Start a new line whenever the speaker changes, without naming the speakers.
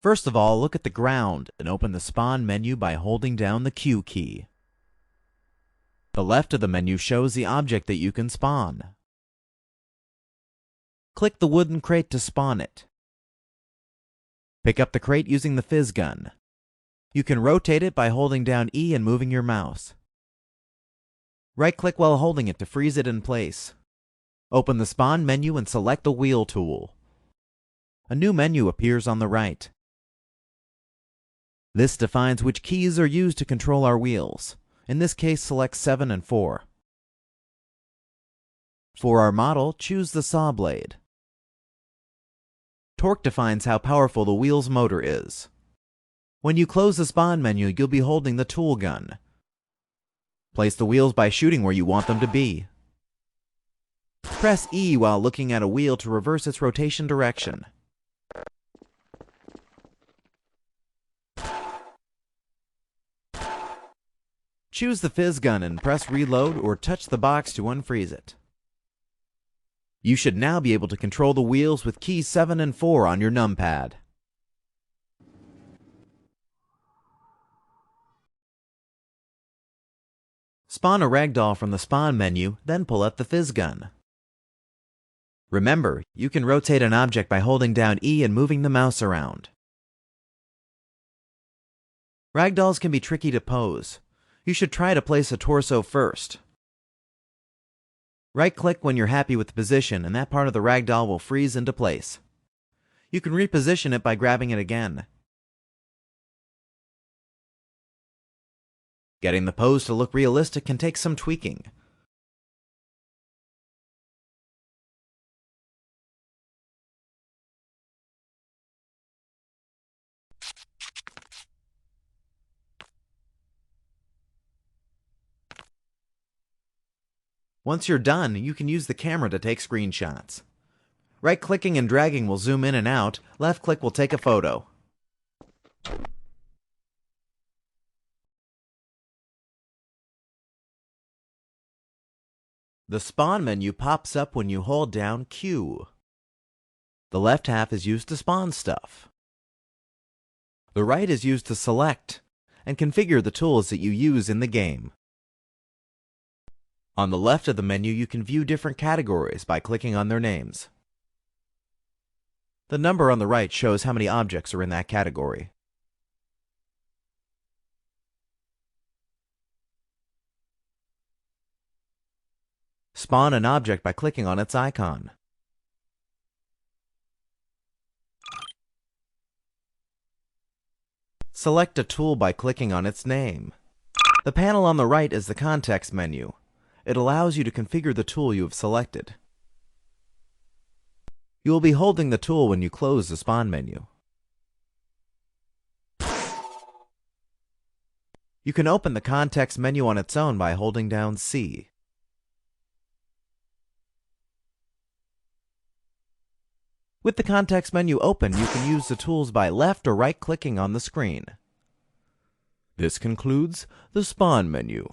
First of all, look at the ground and open the Spawn menu by holding down the Q key. The left of the menu shows the object that you can spawn. Click the wooden crate to spawn it. Pick up the crate using the fizz gun. You can rotate it by holding down E and moving your mouse. Right-click while holding it to freeze it in place. Open the Spawn menu and select the Wheel tool. A new menu appears on the right. This defines which keys are used to control our wheels. In this case, select 7 and 4. For our model, choose the saw blade. Torque defines how powerful the wheel's motor is. When you close the Spawn menu, you'll be holding the tool gun. Place the wheels by shooting where you want them to be. Press E while looking at a wheel to reverse its rotation direction. Choose the fizz gun and press reload or touch the box to unfreeze it. You should now be able to control the wheels with keys 7 and 4 on your numpad. Spawn a ragdoll from the Spawn menu, then pull out the fizz gun. Remember, you can rotate an object by holding down E and moving the mouse around. Ragdolls can be tricky to pose. You should try to place a torso first. Right-click when you're happy with the position, and that part of the ragdoll will freeze into place. You can reposition it by grabbing it again. Getting the pose to look realistic can take some tweaking. Once you're done, you can use the camera to take screenshots. Right-clicking and dragging will zoom in and out, left-click will take a photo. The Spawn menu pops up when you hold down Q. The left half is used to spawn stuff. The right is used to select and configure the tools that you use in the game. On the left of the menu, you can view different categories by clicking on their names. The number on the right shows how many objects are in that category. Spawn an object by clicking on its icon. Select a tool by clicking on its name. The panel on the right is the context menu. It allows you to configure the tool you have selected. You will be holding the tool when you close the Spawn menu. You can open the context menu on its own by holding down C. With the context menu open, you can use the tools by left or right-clicking on the screen. This concludes the Spawn menu.